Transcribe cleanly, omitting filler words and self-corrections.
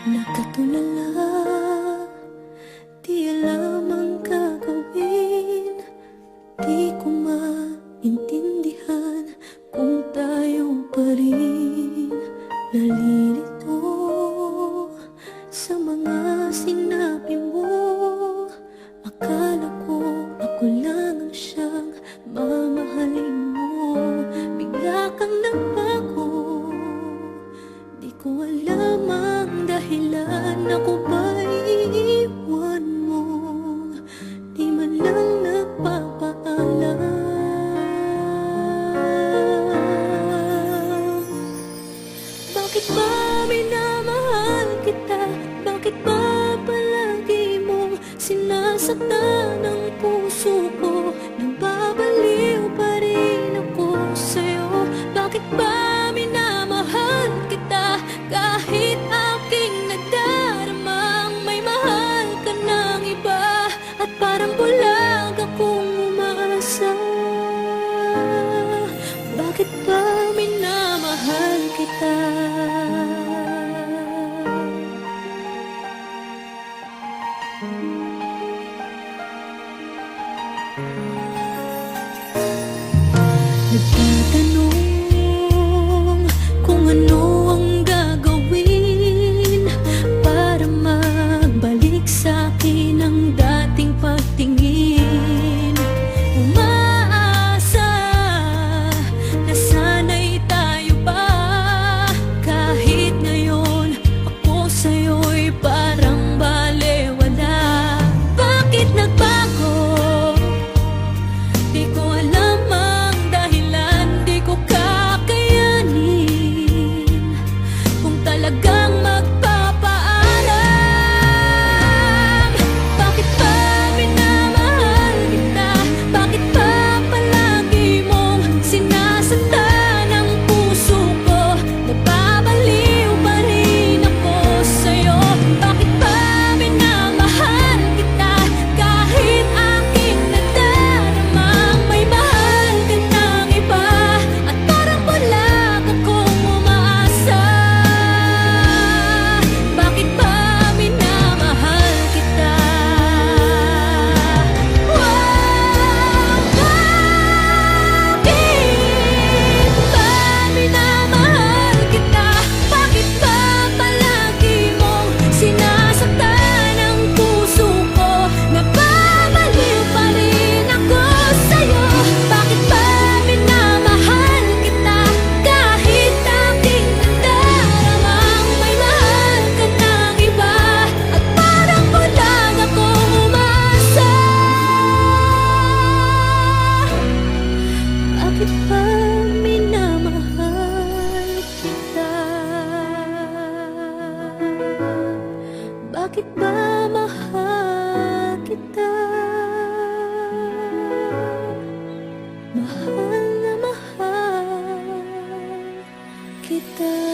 Nakatulala, di alam ang gagawin. Di ko maintindihan kung tayo pa rin. Nalilito sa mga sinabi mo. Akala ko ako lang ang siyang mamahalin mo. Bigla kang nagbago, di ko alam ang dahilan. Ako ba'y iiwan mo? Di man lang nagpapaalam. Bakit ba minamahal kita? Bakit ba palagi mong sinasaktan ang puso ko? Nagbabaliw pa rin ako sa'yo. Bakit ba minamahal kita? Kahit aking nadaramang may mahal ka ng iba. At parang bulag akong umasa. Bakit ba minamahal kita? Nagtatanong kung ano ang gagawin para magbalik sa'kin ang dating pagtingin. Umaasa na sana'y tayo pa. Kahit ngayon ako sa'yo'y parang balewala. Bakit nagbago? Di ko alam ang dahilan. Di ko kakayanin kung talagang magpapaalam. Bakit ba minamahal kita? Bakit ba palagi mong sinasaktan ang puso ko? Nababaliw pa rin ako sa'yo. Bakit ba minamahal kita? Kahit aking nadaramang may mahal ka ng iba. At parang bulag akong umaasa. Bakit ba minamahal kita? Bakit ba minamahal kita? Bakit ba palagi mong sinasaktan ang puso ko? Nababaliw pa rin ako sa'yo. Bakit ba minamahal kita? Kahit aking nadaramang may mahal ka ng iba. At parang bulag akong umasa. Bakit ba minamahal kita? Bakit ba mahal kita? Mahal na mahal kita.